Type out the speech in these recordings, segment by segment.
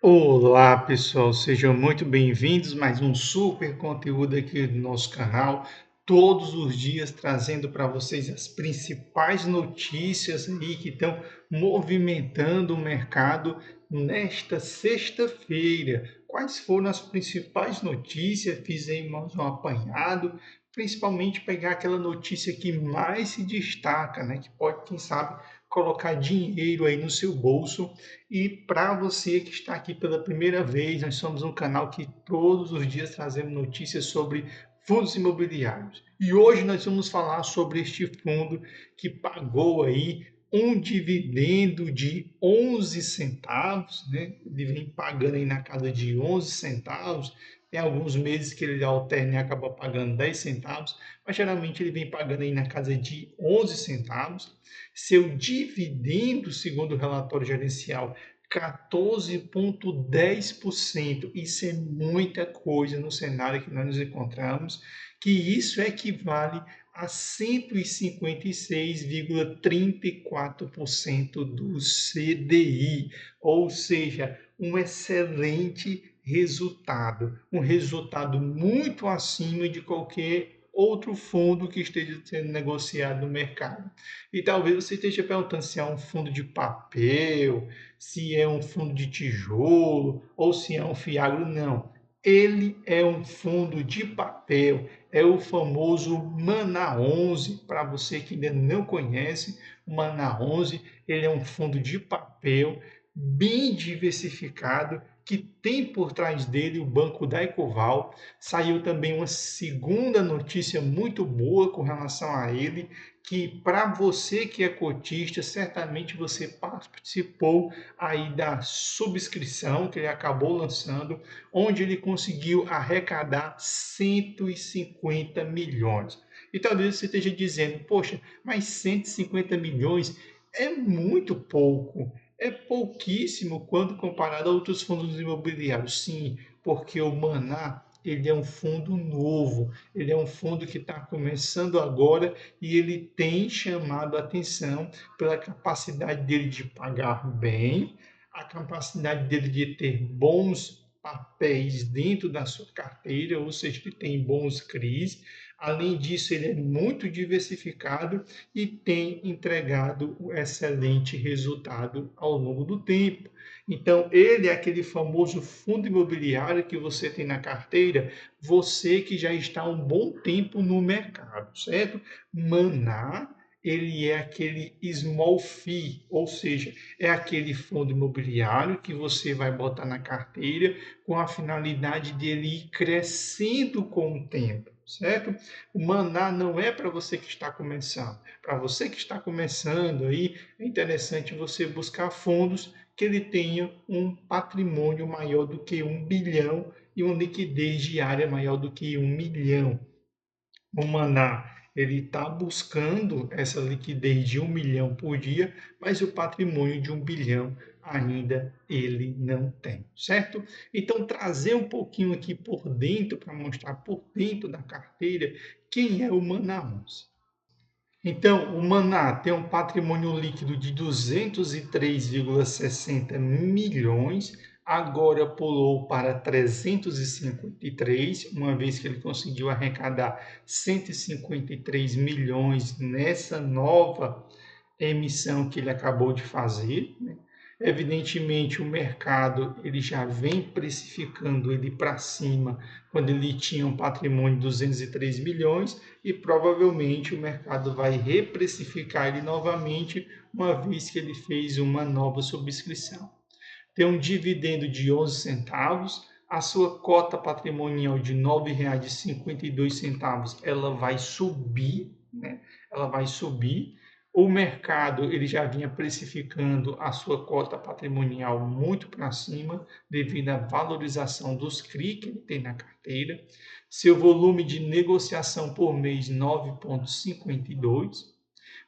Olá, pessoal, sejam muito bem-vindos. Mais um super conteúdo aqui do nosso canal, todos os dias trazendo para vocês as principais notícias aí que estão movimentando o mercado nesta sexta-feira. Quais foram as principais notícias? Fizemos um apanhado, principalmente pegar aquela notícia que mais se destaca, né? Que pode, quem sabe, colocar dinheiro aí no seu bolso. E para você que está aqui pela primeira vez, nós somos um canal que todos os dias trazemos notícias sobre fundos imobiliários. E hoje nós vamos falar sobre este fundo que pagou aí um dividendo de 11 centavos, né? Ele vem pagando aí na casa de 11 centavos. Tem alguns meses que ele alterna e acaba pagando 10 centavos, mas geralmente ele vem pagando aí na casa de 11 centavos. Seu dividendo, segundo o relatório gerencial, 14,10%. Isso é muita coisa no cenário que nós nos encontramos, que isso equivale a 156,34% do CDI, ou seja, um excelente resultado, um resultado muito acima de qualquer outro fundo que esteja sendo negociado no mercado. E talvez você esteja perguntando se é um fundo de papel, se é um fundo de tijolo ou se é um fiagro. Não. Ele é um fundo de papel, é o famoso Mana 11. Para você que ainda não conhece, o Mana 11, ele é um fundo de papel bem diversificado que tem por trás dele o banco da Ecoval. Saiu também uma segunda notícia muito boa com relação a ele, que para você que é cotista, certamente você participou aí da subscrição que ele acabou lançando, onde ele conseguiu arrecadar 150 milhões. E talvez você esteja dizendo, poxa, mas 150 milhões é muito pouco, é pouquíssimo quando comparado a outros fundos imobiliários. Sim, porque o Maná, ele é um fundo novo, ele é um fundo que está começando agora e ele tem chamado a atenção pela capacidade dele de pagar bem, a capacidade dele de ter bons papéis dentro da sua carteira, ou seja, ele tem bons CRIs. Além disso, ele é muito diversificado e tem entregado um excelente resultado ao longo do tempo. Então, ele é aquele famoso fundo imobiliário que você tem na carteira, você que já está há um bom tempo no mercado, certo? Maná, ele é aquele small fee, ou seja, é aquele fundo imobiliário que você vai botar na carteira com a finalidade dele ir crescendo com o tempo, certo? O Maná não é para você que está começando. Para você que está começando aí, é interessante você buscar fundos que ele tenha um patrimônio maior do que 1 bilhão e uma liquidez diária maior do que 1 milhão. O Maná, ele está buscando essa liquidez de 1 milhão por dia, mas o patrimônio de 1 bilhão ainda ele não tem, certo? Então, trazer um pouquinho aqui por dentro, para mostrar por dentro da carteira, quem é o Maná 11. Então, o Maná tem um patrimônio líquido de 203,60 milhões, agora pulou para 353, uma vez que ele conseguiu arrecadar 153 milhões nessa nova emissão que ele acabou de fazer, né? Evidentemente, o mercado ele já vem precificando ele para cima quando ele tinha um patrimônio de 203 milhões e provavelmente o mercado vai reprecificar ele novamente uma vez que ele fez uma nova subscrição. Tem um dividendo de 11 centavos, a sua cota patrimonial de R$ 9,52, ela vai subir, né? Ela vai subir. O mercado ele já vinha precificando a sua cota patrimonial muito para cima, devido à valorização dos CRI que ele tem na carteira. Seu volume de negociação por mês 9,52.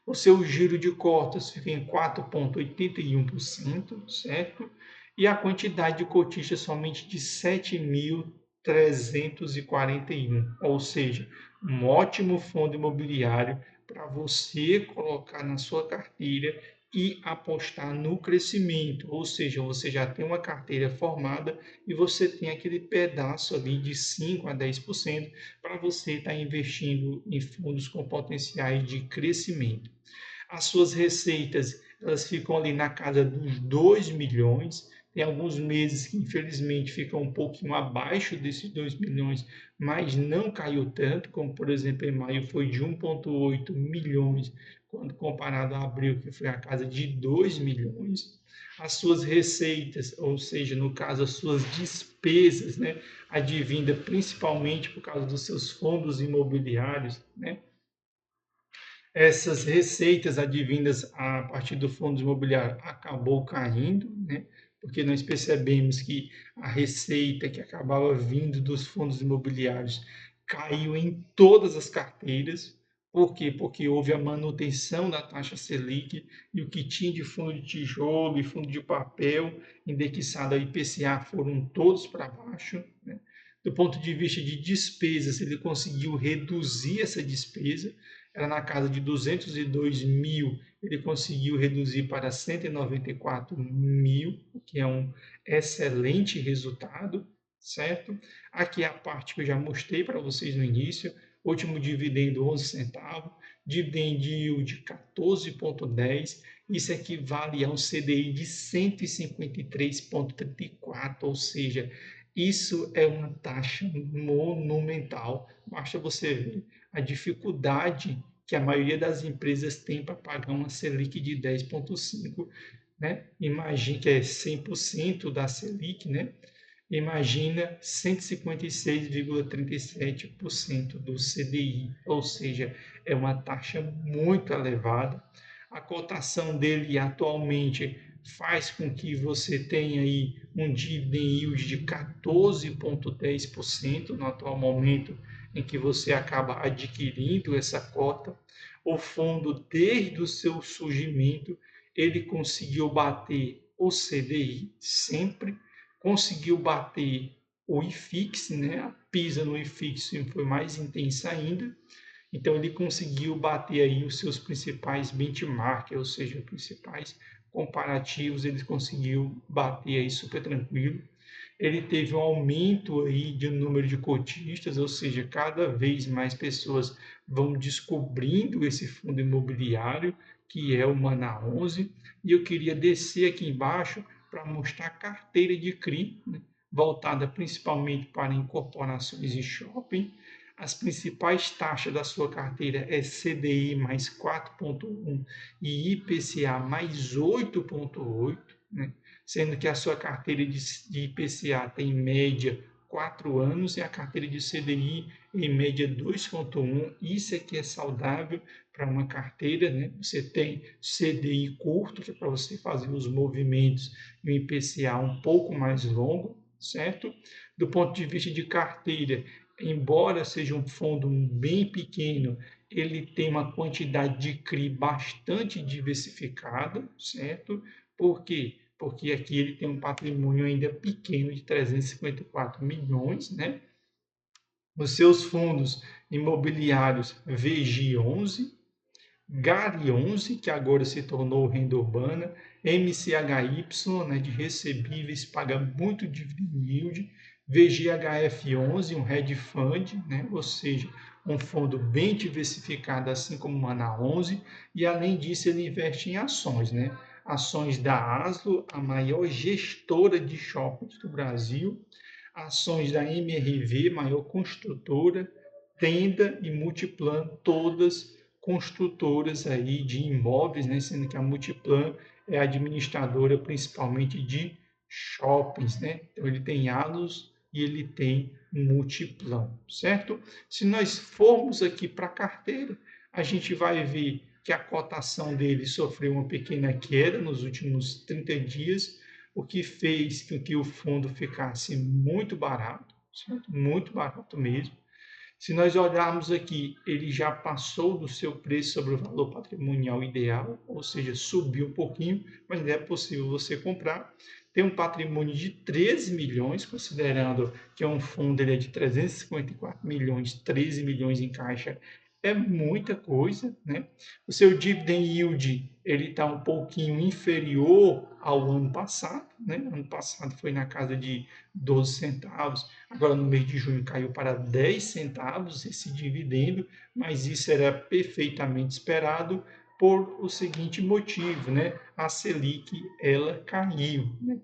O seu giro de cotas fica em 4,81%, certo? E a quantidade de cotistas somente de 7.341, ou seja, um ótimo fundo imobiliário para você colocar na sua carteira e apostar no crescimento, ou seja, você já tem uma carteira formada e você tem aquele pedaço ali de 5 a 10% para você estar investindo em fundos com potenciais de crescimento. As suas receitas, elas ficam ali na casa dos 2 milhões. Tem alguns meses que, infelizmente, ficam um pouquinho abaixo desses 2 milhões, mas não caiu tanto, como, por exemplo, em maio foi de 1,8 milhões, quando comparado a abril, que foi a casa de 2 milhões. As suas receitas, ou seja, no caso, as suas despesas, né, advinda principalmente por causa dos seus fundos imobiliários, né, essas receitas advindas a partir do fundo imobiliário acabou caindo, né? Porque nós percebemos que a receita que acabava vindo dos fundos imobiliários caiu em todas as carteiras. Por quê? Porque houve a manutenção da taxa Selic e o que tinha de fundo de tijolo e fundo de papel indexado ao IPCA foram todos para baixo, né? Do ponto de vista de despesas, ele conseguiu reduzir essa despesa, era na casa de 202 mil, ele conseguiu reduzir para 194 mil, o que é um excelente resultado, certo? Aqui é a parte que eu já mostrei para vocês no início, último dividendo 11 centavos, dividend yield 14,10, isso equivale a um CDI de 153,34, ou seja, isso é uma taxa monumental. Basta você ver a dificuldade que a maioria das empresas tem para pagar uma Selic de 10,5, né? Imagina que é 100% da Selic, né? Imagina 156,37% do CDI, ou seja, é uma taxa muito elevada. A cotação dele atualmente faz com que você tenha aí um dividend yield de 14,10% no atual momento em que você acaba adquirindo essa cota. O fundo, desde o seu surgimento, ele conseguiu bater o CDI sempre, conseguiu bater o IFIX, né? A pisa no IFIX foi mais intensa ainda. Então ele conseguiu bater aí os seus principais benchmarks, ou seja, os principais comparativos, ele conseguiu bater aí super tranquilo. Ele teve um aumento aí de número de cotistas, ou seja, cada vez mais pessoas vão descobrindo esse fundo imobiliário, que é o Mana 11, e eu queria descer aqui embaixo para mostrar a carteira de CRI, né, voltada principalmente para incorporações e shopping. As principais taxas da sua carteira é CDI mais 4,1 e IPCA mais 8,8, né? Sendo que a sua carteira de IPCA tem em média 4 anos e a carteira de CDI em média 2,1. Isso é que é saudável para uma carteira, né? Você tem CDI curto, que é para você fazer os movimentos, e o IPCA um pouco mais longo, certo? Do ponto de vista de carteira, embora seja um fundo bem pequeno, ele tem uma quantidade de CRI bastante diversificada, certo? Por quê? Porque aqui ele tem um patrimônio ainda pequeno de 354 milhões, né? Os seus fundos imobiliários VG11, GARI11, que agora se tornou renda urbana, MCHY, né, de recebíveis, paga muito dividend yield, VGHF11, um hedge fund, né, ou seja, um fundo bem diversificado, assim como o Mana 11, e além disso ele investe em ações, né? Ações da Aslo, a maior gestora de shoppings do Brasil, ações da MRV, maior construtora, Tenda e Multiplan, todas construtoras aí de imóveis, né? Sendo que a Multiplan é administradora principalmente de shoppings, né? Então ele tem Allos e ele tem Multiplan, certo? Se nós formos aqui para a carteira, a gente vai ver que a cotação dele sofreu uma pequena queda nos últimos 30 dias, o que fez com que o fundo ficasse muito barato, certo? Muito barato mesmo. Se nós olharmos aqui, ele já passou do seu preço sobre o valor patrimonial ideal, ou seja, subiu um pouquinho, mas ainda é possível você comprar. Tem um patrimônio de 13 milhões, considerando que é um fundo ele é de 354 milhões, 13 milhões em caixa é muita coisa, né? O seu dividend yield ele está um pouquinho inferior ao ano passado, né? Ano passado foi na casa de 12 centavos, agora no mês de junho caiu para 10 centavos esse dividendo, mas isso era perfeitamente esperado por o seguinte motivo, né? A Selic ela caiu, né?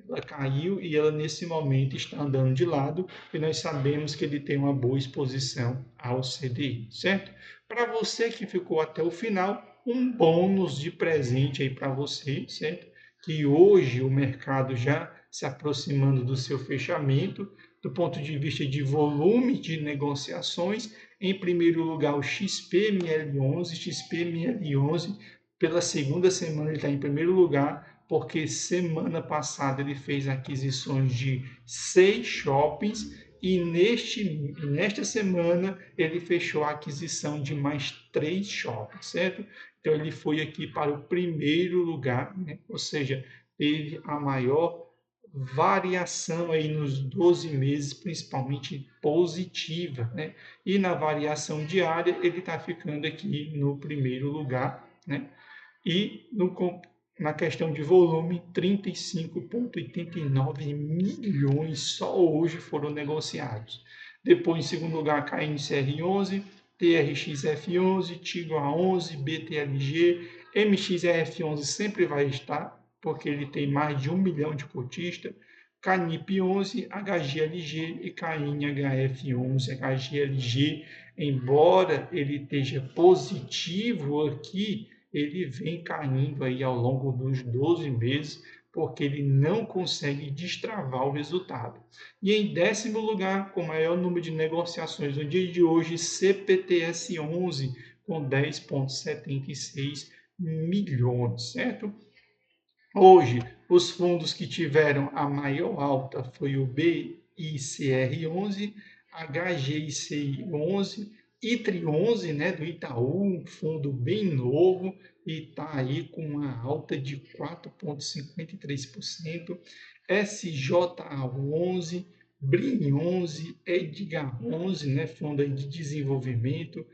Ela caiu e ela nesse momento está andando de lado e nós sabemos que ele tem uma boa exposição ao CDI, certo? Para você que ficou até o final, um bônus de presente aí para você, certo? Que hoje o mercado já se aproximando do seu fechamento, do ponto de vista de volume de negociações, em primeiro lugar o XPML11 pela segunda semana ele está em primeiro lugar, porque semana passada ele fez aquisições de 6 shoppings e nesta semana ele fechou a aquisição de mais 3 shoppings, certo? Então ele foi aqui para o primeiro lugar, né? Ou seja, teve a maior variação aí nos 12 meses, principalmente positiva, né? E na variação diária ele está ficando aqui no primeiro lugar, né? E na questão de volume, 35,89 milhões só hoje foram negociados. Depois, em segundo lugar, KNCR11, TRXF11, Tigo A11, BTLG, MXRF11 sempre vai estar, porque ele tem mais de 1 milhão de cotistas, CANIP11, HGLG e KNHF11. HGLG, embora ele esteja positivo aqui, ele vem caindo aí ao longo dos 12 meses, porque ele não consegue destravar o resultado. E em décimo lugar, com maior número de negociações no dia de hoje, CPTS11, com 10,76 milhões, certo? Hoje, os fundos que tiveram a maior alta foi o BICR11, HGICI11, ITRI11, né, do Itaú, um fundo bem novo e está aí com uma alta de 4,53%, SJA11, BRIM11, EDGAR11, né, fundo aí de desenvolvimento,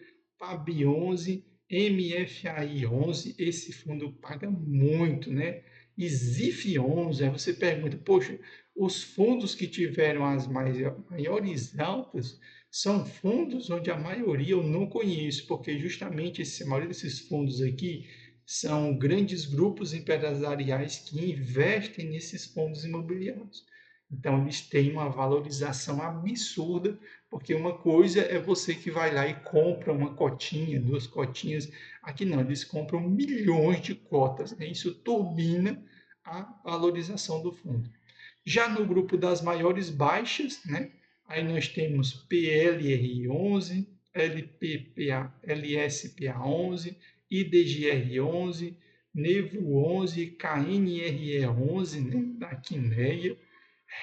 PAB11, MFAI11, esse fundo paga muito, né? E ZIF11, aí você pergunta, poxa, os fundos que tiveram as maiores altas são fundos onde a maioria eu não conheço, porque justamente a maioria desses fundos aqui são grandes grupos empresariais que investem nesses fundos imobiliários. Então, eles têm uma valorização absurda, porque uma coisa é você que vai lá e compra uma cotinha, 2 cotinhas. Aqui não, eles compram milhões de cotas, né? Isso turbina a valorização do fundo. Já no grupo das maiores baixas, né? Aí nós temos PLR11, LPPA, LSPA11, IDGR11, NEVO11, KNRE11, né? Da Quineia,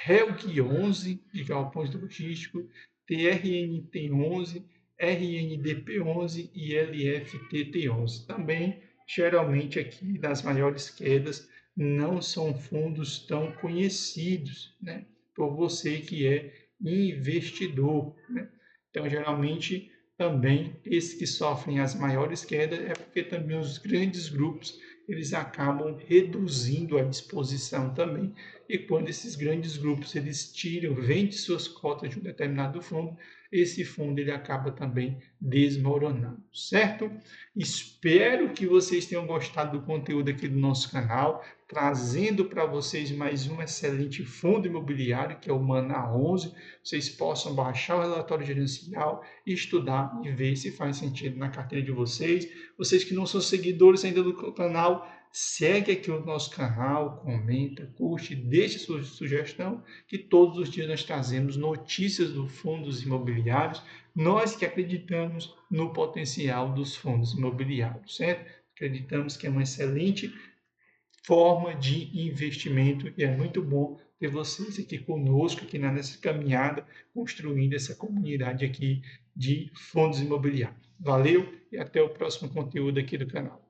HELG11, de galpões logísticos, TRNT11, RNDP11 e LFTT11. Também, geralmente aqui nas maiores quedas, não são fundos tão conhecidos, né, por você que é investidor, né? Então, geralmente, também esses que sofrem as maiores quedas é porque também os grandes grupos eles acabam reduzindo a disposição também. E quando esses grandes grupos eles tiram, vendem suas cotas de um determinado fundo, esse fundo ele acaba também desmoronando, certo? Espero que vocês tenham gostado do conteúdo aqui do nosso canal, trazendo para vocês mais um excelente fundo imobiliário, que é o Mana 11. Vocês possam baixar o relatório gerencial, estudar e ver se faz sentido na carteira de vocês. Vocês que não são seguidores ainda do canal, segue aqui o nosso canal, comenta, curte, deixe sua sugestão, que todos os dias nós trazemos notícias dos fundos imobiliários, nós que acreditamos no potencial dos fundos imobiliários, certo? Acreditamos que é uma excelente forma de investimento e é muito bom ter vocês aqui conosco, aqui nessa caminhada, construindo essa comunidade aqui de fundos imobiliários. Valeu e até o próximo conteúdo aqui do canal.